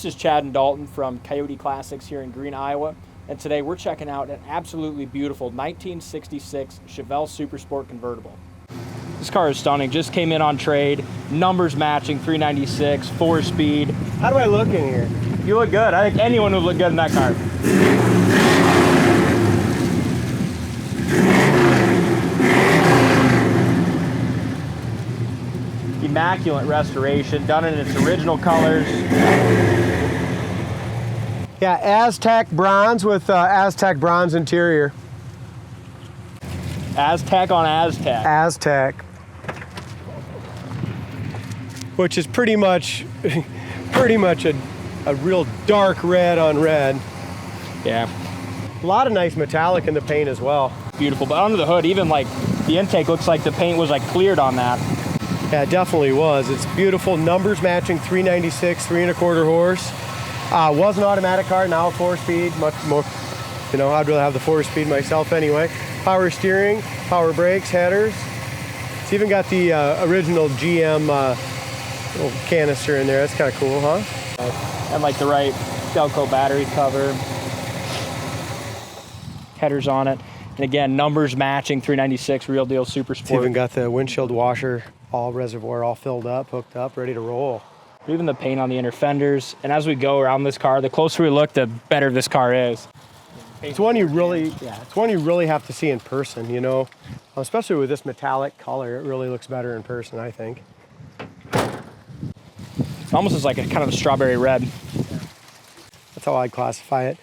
This is Chad and Dalton from Coyote Classics here in Green, Iowa, and today we're checking out an absolutely beautiful 1966 Chevelle Super Sport convertible. This car is stunning, just came in on trade, numbers matching, 396, 4-speed. How do I look in here? You look good. I think anyone would look good in that car. Immaculate restoration, done in its original colors. Yeah, Aztec bronze with Aztec bronze interior. Aztec on Aztec. Aztec. Which is pretty much a real dark red on red. Yeah. A lot of nice metallic in the paint as well. Beautiful, but under the hood, even like the intake looks like the paint was like cleared on that. Yeah, it definitely was. It's beautiful. Numbers matching, 396, 3¼ horse. Was an automatic car, now a 4-speed, much more, you know, I'd rather have the 4-speed myself anyway. Power steering, power brakes, headers. It's even got the original GM little canister in there. That's kind of cool, huh? And like the right Delco battery cover. Headers on it. And again, numbers matching, 396, real deal Super Sport. It's even got the windshield washer, all reservoir, all filled up, hooked up, ready to roll. Even the paint on the inner fenders. And as we go around this car, the closer we look, the better this car is. It's one you really, it's one you really have to see in person, you know, especially with this metallic color. It really looks better in person, I think. It's almost as like a kind of a strawberry red. That's how I'd classify it.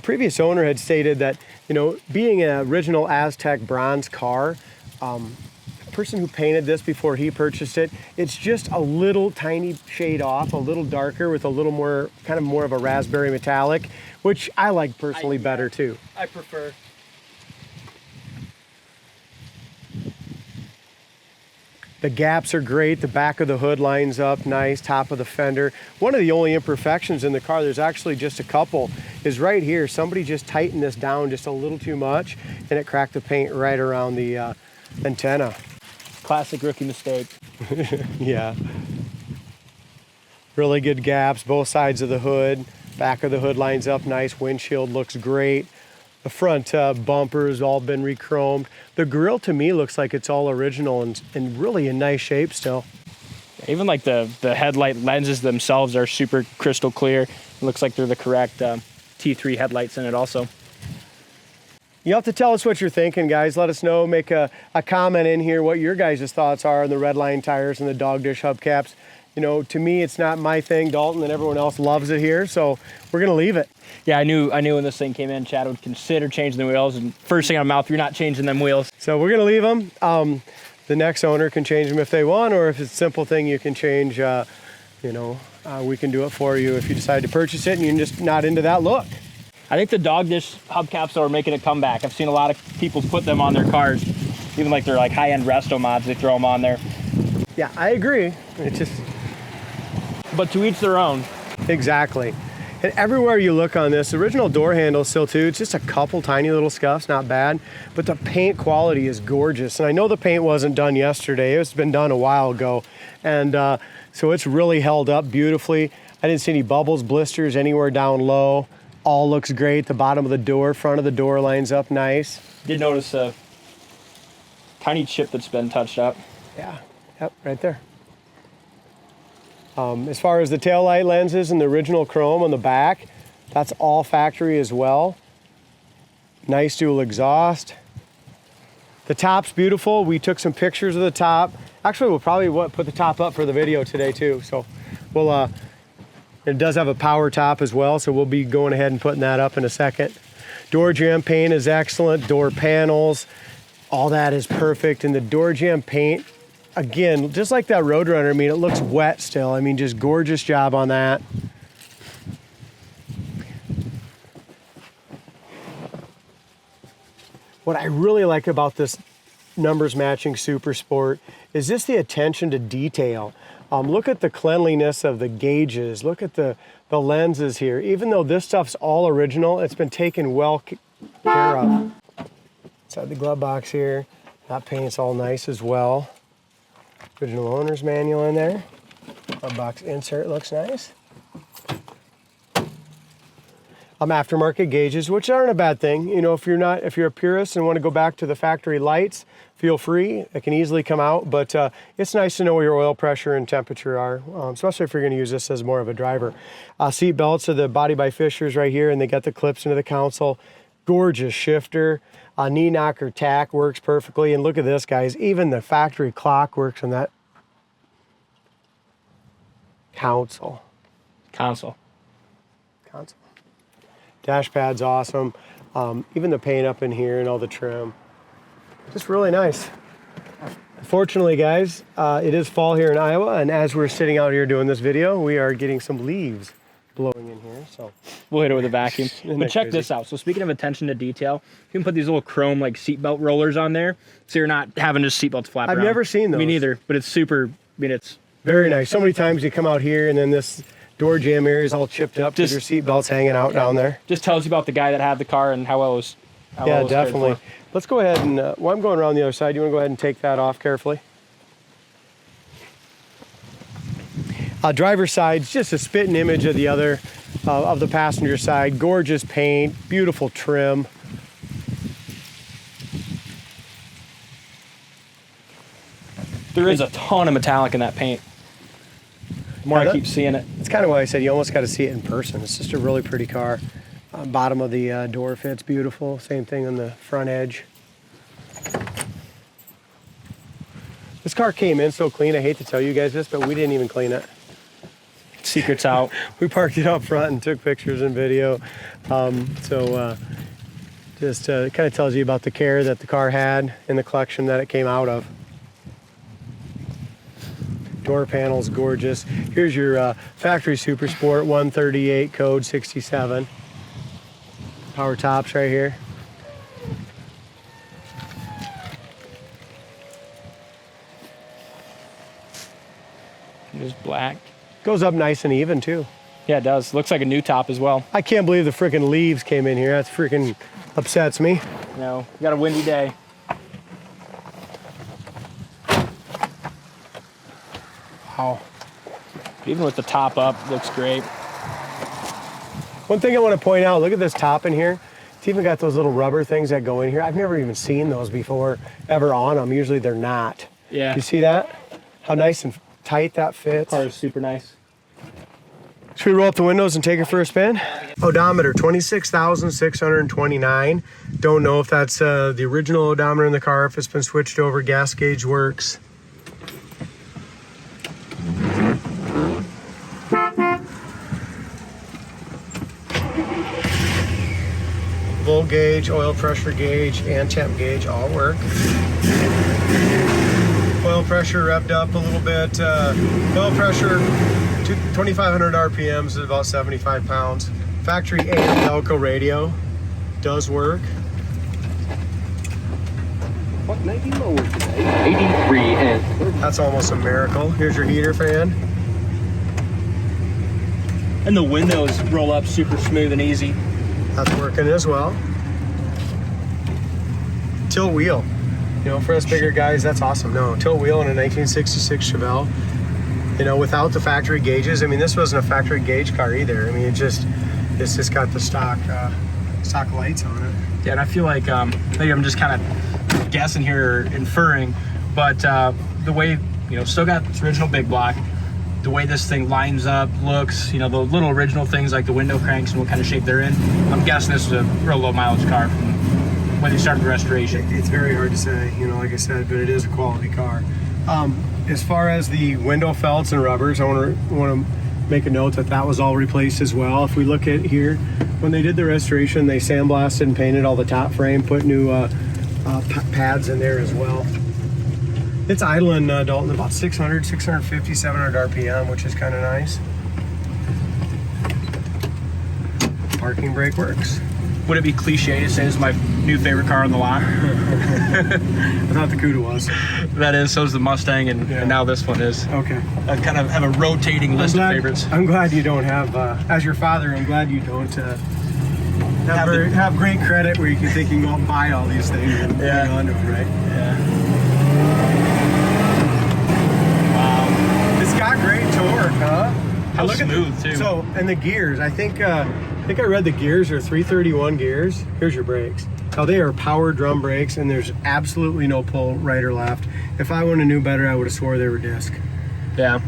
Previous owner had stated that, you know, being an original Aztec bronze car, the person who painted this before he purchased it, it's just a little tiny shade off, a little darker with a little more, kind of more of a raspberry metallic, which I like personally better too. I prefer. The gaps are great. The back of the hood lines up nice, top of the fender. One of the only imperfections in the car, there's actually just a couple, is right here. Somebody just tightened this down just a little too much and it cracked the paint right around the antenna. Classic rookie mistake. Yeah. Really good gaps, both sides of the hood. Back of the hood lines up nice. Windshield looks great. The front bumper's all been re-chromed. The grille to me looks like it's all original and really in nice shape still. Even like the headlight lenses themselves are super crystal clear. It looks like they're the correct T3 headlights in it also. You have to tell us what you're thinking, guys. Let us know. Make a comment in here what your guys' thoughts are on the redline tires and the dog dish hubcaps. You know, to me, it's not my thing. Dalton and everyone else loves it here, so we're gonna leave it. Yeah, I knew when this thing came in, Chad would consider changing the wheels, and first thing out of my mouth, you're not changing them wheels. So we're gonna leave them. The next owner can change them if they want, or if it's a simple thing you can change, you know, we can do it for you if you decide to purchase it and you're just not into that look. I think the dog dish hubcaps are making a comeback. I've seen a lot of people put them on their cars, even like they're like high-end resto mods, they throw them on there. Yeah, I agree. It's just... But to each their own. Exactly. And everywhere you look on this, original door handle still too, it's just a couple tiny little scuffs, not bad, but the paint quality is gorgeous. And I know the paint wasn't done yesterday, it's been done a while ago. And so it's really held up beautifully. I didn't see any bubbles, blisters anywhere down low. All looks great. The bottom of the door, front of the door lines up nice. Did notice a tiny chip that's been touched up. Yeah, yep, right there. As far as the taillight lenses and the original chrome on the back, that's all factory as well. Nice dual exhaust. The top's beautiful. We took some pictures of the top. Actually, we'll probably put the top up for the video today too. So we'll, it does have a power top as well, so we'll be going ahead and putting that up in a second. Door jamb paint is excellent. Door panels, all that is perfect. And the door jamb paint, again, just like that Roadrunner, I mean, it looks wet still. I mean, just gorgeous job on that. What I really like about this numbers matching Super Sport is just the attention to detail. Look at the cleanliness of the gauges. Look at the lenses here. Even though this stuff's all original, it's been taken well care of. Inside the glove box here, that paint's all nice as well. Original owner's manual in there. Glove box insert looks nice. aftermarket gauges, which aren't a bad thing. You know, if you're a purist and want to go back to the factory lights, feel free. It can easily come out, but it's nice to know where your oil pressure and temperature are, especially if you're going to use this as more of a driver. Seat belts are the Body by Fishers right here, and they got the clips into the console. Gorgeous shifter. Knee knocker tack works perfectly, and look at this, guys. Even the factory clock works on that console. Dash pad's awesome. Even the paint up in here and all the trim. Just really nice. Fortunately, guys, it is fall here in Iowa, and as we're sitting out here doing this video, we are getting some leaves blowing in here, so we'll hit it with a vacuum. But check this out. So speaking of attention to detail, you can put these little chrome like seatbelt rollers on there, so you're not having just seatbelts flap around. I've never seen those. Me neither, but it's super, I mean, it's very nice. So many times you come out here and then this door jamb area is all chipped up because your seatbelt's hanging out down there. Just tells you about the guy that had the car and how well it was. Yeah, definitely. Let's go ahead and, while I'm going around the other side, you want to go ahead and take that off carefully? Driver's side's just a spitting image of the other, of the passenger side. Gorgeous paint, beautiful trim. There is a ton of metallic in that paint. The more I keep seeing it. It's kind of why I said you almost got to see it in person. It's just a really pretty car. Bottom of the door fits beautiful. Same thing on the front edge. This car came in so clean. I hate to tell you guys this, but we didn't even clean it. Secret's out. We parked it up front and took pictures and video. Just kind of tells you about the care that the car had in the collection that it came out of. Door panel's gorgeous. Here's your factory Super Sport 138 code 67. Power tops right here. Just black. Goes up nice and even too. Yeah, it does. Looks like a new top as well. I can't believe the freaking leaves came in here. That freaking upsets me. No, we got a windy day. Wow. Even with the top up, looks great. One thing I want to point out, look at this top in here. It's even got those little rubber things that go in here. I've never even seen those before, ever on them. Usually they're not. Yeah. You see that? How nice and tight that fits. Car is super nice. Should we roll up the windows and take it for a spin? Odometer, 26,629. Don't know if that's the original odometer in the car, if it's been switched over. Gas gauge works. Volt gauge, oil pressure gauge, and temp gauge all work. Oil pressure revved up a little bit. Oil pressure, 2,500 RPMs is about 75 pounds. Factory AM Delco radio does work. What made you lower today? 83 and 30. That's almost a miracle. Here's your heater fan. And the windows roll up super smooth and easy. That's working as well. Tilt wheel. You know, for us bigger guys, that's awesome. No, tilt wheel in a 1966 Chevelle. You know, without the factory gauges. I mean, this wasn't a factory gauge car either. I mean, it's just got the stock lights on it. Yeah, and I feel like maybe I'm just kind of guessing here, or inferring, but the way, you know, still got its original big block. The way this thing lines up, looks, you know, the little original things like the window cranks and what kind of shape they're in. I'm guessing this is a real low mileage car from when they started the restoration. It's very hard to say, you know, like I said, but it is a quality car. As far as the window felts and rubbers, I want to make a note that that was all replaced as well. If we look at here, when they did the restoration, they sandblasted and painted all the top frame, put new pads in there as well. It's idling, Dalton, about 600, 650, 700 RPM, which is kind of nice. Parking brake works. Would it be cliche to say this is my new favorite car on the lot? I thought the Cuda was. That is, so is the Mustang, and now this one is. Okay. I kind of have a rotating list of favorites. I'm glad you don't have, as your father, I'm glad you don't have great credit where you can think you can go out and buy all these things and hang on to them, right? Yeah. Wow. It's got great torque, huh? How smooth, too. So, and the gears, I think I think I read the gears are 331 gears. Here's your brakes. Now they are power drum brakes, and there's absolutely no pull right or left. If I would have knew better, I would have swore they were disc. Yeah.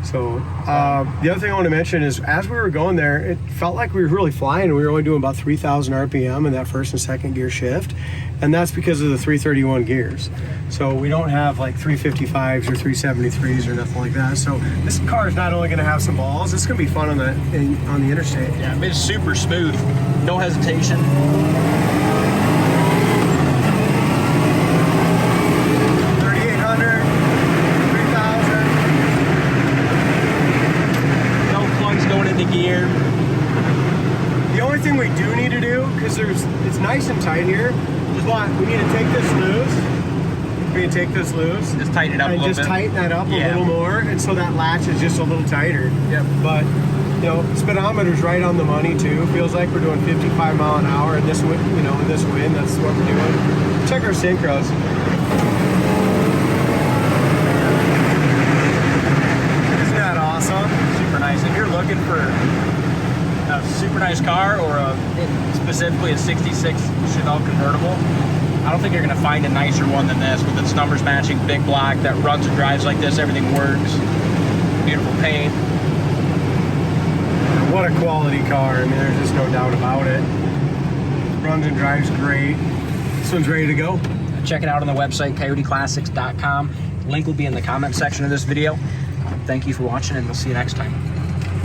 So the other thing I want to mention is, as we were going there, it felt like we were really flying, and we were only doing about 3,000 RPM in that first and second gear shift, and that's because of the 331 gears. So we don't have like 355s or 373s or nothing like that. So this car is not only going to have some balls, it's going to be fun on the interstate. Yeah, it's super smooth, no hesitation. 3,800, 3,000. No plugs going into gear. The only thing we do need to do, because it's nice and tight here, is what we need to take this loose. We need to take this loose. Just tighten it up a little bit. Just tighten that up a little more, and so that latch is just a little tighter. Yep. But you know, speedometer's right on the money too. Feels like we're doing 55 mile an hour in this wind. You know, in this wind, that's what we're doing. Check our synchros. Isn't that awesome? Super nice. If you're looking for a super nice car, or specifically a 66 Chevelle convertible, I don't think you're going to find a nicer one than this, with its numbers matching, big block that runs and drives like this. Everything works. Beautiful paint. What a quality car. I mean, there's just no doubt about it. Runs and drives great. This one's ready to go. Check it out on the website, coyoteclassics.com. Link will be in the comment section of this video. Thank you for watching, and we'll see you next time.